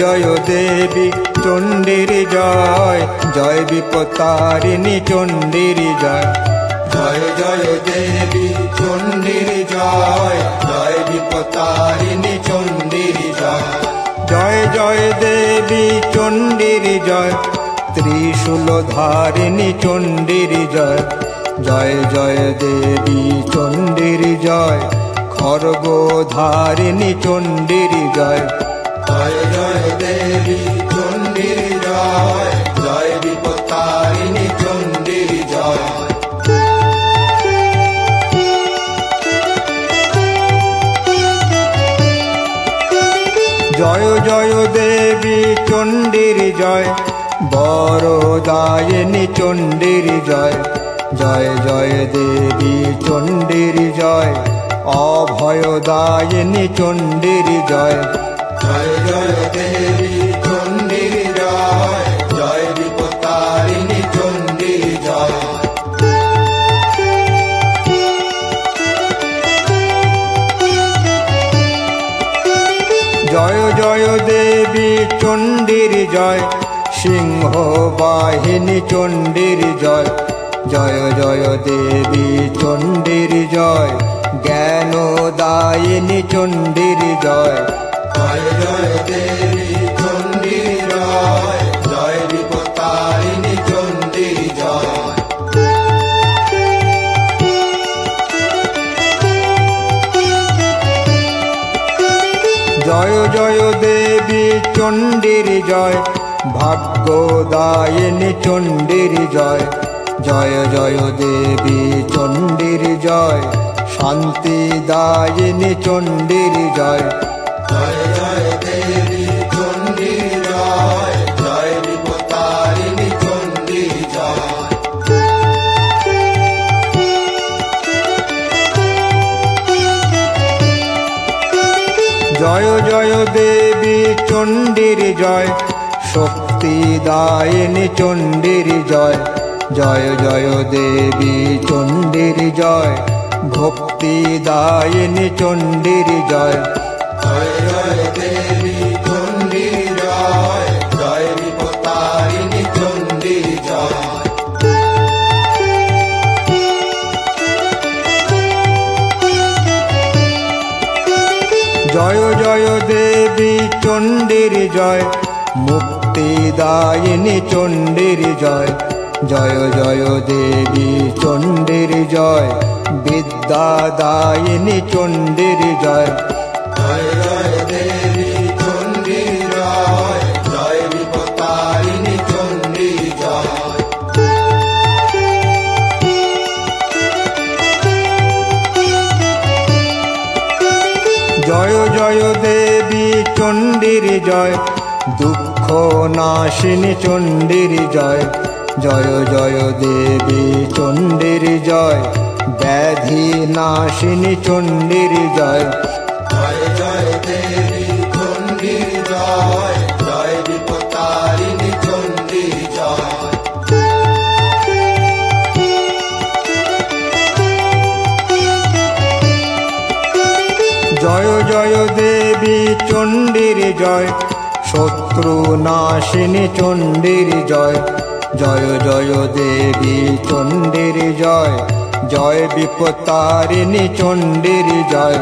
জয় দেবী চণ্ডীর জয়, জয় বিপত্তারিণী চণ্ডীর জয়। জয় জয় দেবী চণ্ডীর জয়, জয় বিপত্তারিণী চণ্ডীর জয়। জয় জয় দেবী চণ্ডীর জয়, ত্রিশূলধারিণী চণ্ডীর জয়। জয় জয় দেবী চণ্ডীর জয়, খড়গধারিণী চণ্ডীর জয়। জয় জয় দেবী চণ্ডীর জয়, জয় বিপত্তারিণী চণ্ডীর জয়। জয় জয় দেবী চণ্ডীর জয়, বরদায়িনী চণ্ডীর জয়। জয় জয় দেবী চণ্ডীর জয়, অভয়দায়িনী চণ্ডীর জয়। জয় জয় দেবী চণ্ডীর জয়, জয় বিপত্তারিণী চণ্ডীর জয়। জয় জয় দেবী চণ্ডীর জয়, সিংহ বাহিনী চণ্ডীর জয়। জয় জয় দেবী চণ্ডীর জয়, জ্ঞানদায়িনী চণ্ডীর জয়। জয় জয় দেবী চণ্ডীর জয়, জয় বিপত্তারিণী চণ্ডীর জয়। জয় জয় দেবী চণ্ডীর জয়, ভাগ্যদায়িনী চণ্ডীর জয়। জয় জয় দেবী চণ্ডীর জয়, শান্তিদায়িনী চণ্ডীর জয়। জয় জয় দেবী চণ্ডীর জয়, জয় বিপত্তারিণী চণ্ডীর জয়। জয় জয় দেবী চণ্ডীর জয়, শক্তিদায়িনী চণ্ডীর জয়। জয় জয় দেবী চণ্ডীর জয়, ভক্তিদায়িনী চণ্ডীর জয়। জয় জয় দেবী চণ্ডীর জয়, জয় বিপত্তারিণী চণ্ডীর জয়। জয় জয় দেবী চণ্ডীর জয়, মুক্তিদায়িনী চণ্ডীর জয়। জয় জয় দেবী চণ্ডীর জয়, বিদ্যাদায়িনী চণ্ডীর জয়। জয় জয় দেবী চণ্ডীর জয়, জয় বিপত্তারিণী চণ্ডীর জয়। জয় জয় দেবী চণ্ডীর জয়, দুঃখ নাশিনী চণ্ডীর জয়। জয় জয় দেবী চণ্ডীর জয়, ব্যাধি নাশিনী চণ্ডীর জয়। জয় জয় দেবী চণ্ডীর জয়, জয় বিপত্তারিণী চণ্ডীর জয়। জয় জয় দেবী চণ্ডীর জয়, শত্রু নাশিনী চণ্ডীর জয়। জয় জয় দেবী চণ্ডীর জয়, জয় বিপত্তারিণী চণ্ডীর জয়।